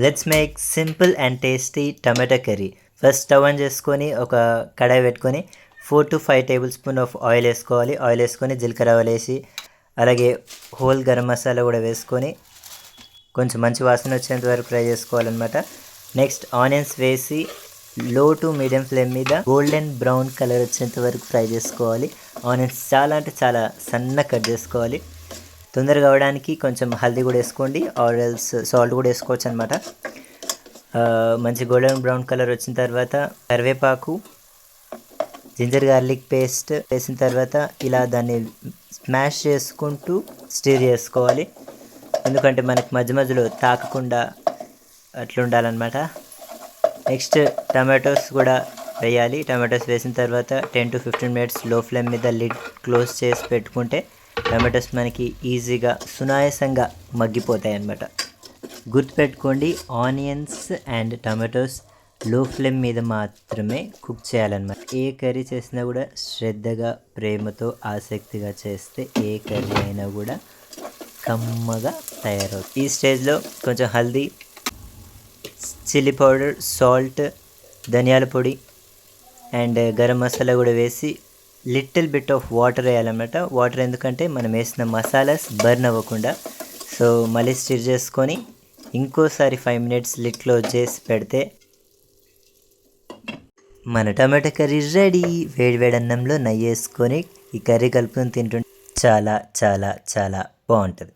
Let's make simple and tasty tomato curry. First stove on చేసుకొని ఒక కడాయి పెట్టుకొని 4 to 5 table spoon of oil వేసుకోవాలి. Oil వేసుకొని జీలకర్ర ఆవాలు వేసి అలాగే హోల్ గరం మసాలా కూడా వేసుకొని కొంచెం మంచి వాసన వచ్చేంత వరకు ఫ్రై చేసుకోవాలన్నమాట. నెక్స్ట్ ఆనియన్స్ వేసి లో టు మీడియం ఫ్లేమ్ మీద గోల్డెన్ బ్రౌన్ కలర్ వచ్చేంత వరకు ఫ్రై చేసుకోవాలి. ఆనియన్స్ చాలా అంటే చాలా సన్నగా కట్ చేసుకోవాలి. తొందరగా అవడానికి కొంచెం హల్దీ కూడా వేసుకోండి, ఆర్ ఎల్స్ సాల్ట్ కూడా వేసుకోవచ్చు అనమాట. మంచి గోల్డెన్ బ్రౌన్ కలర్ వచ్చిన తర్వాత కరివేపాకు, జింజర్ గార్లిక్ పేస్ట్ వేసిన తర్వాత ఇలా దాన్ని స్మాష్ చేసుకుంటూ స్టీర్ చేసుకోవాలి. ఎందుకంటే మనకి మధ్య మధ్యలో తాకకుండా అట్లా ఉండాలన్నమాట. నెక్స్ట్ టమాటోస్ కూడా వేయాలి. టమాటోస్ వేసిన తర్వాత 10 to 15 మినిట్స్ లో ఫ్లేమ్ మీద లిడ్ క్లోజ్ చేసి పెట్టుకుంటే టమాటోస్ మనకి ఈజీగా సునాయాసంగా మగ్గిపోతాయి అన్నమాట. గుర్తుపెట్టుకోండి, ఆనియన్స్ అండ్ టమాటోస్ లో ఫ్లేమ్ మీద మాత్రమే కుక్ చేయాలన్నమాట. ఏ కర్రీ చేసినా కూడా శ్రద్ధగా, ప్రేమతో, ఆసక్తిగా చేస్తే ఏ కర్రీ అయినా కూడా కమ్మగా తయారవుతుంది. ఈ స్టేజ్లో కొంచెం హల్దీ, చిల్లీ పౌడర్, సాల్ట్, ధనియాల పొడి అండ్ గరం మసాలా కూడా వేసి లిటిల్ బిట్ ఆఫ్ వాటర్ వేయాలన్నమాట. వాటర్ ఎందుకంటే మనం వేసిన మసాలాస్ బర్న్ అవ్వకుండా. సో మళ్ళీ స్టిర్ చేసుకొని ఇంకోసారి 5 మినిట్స్ లిడ్ క్లోజ్ చేసి పెడితే మన టమాటా కర్రీ రెడీ. వేడి వేడి అన్నంలో నెయ్యి వేసుకొని ఈ కర్రీ కలుపుకొని తింటుంటే చాలా చాలా చాలా బాగుంటుంది.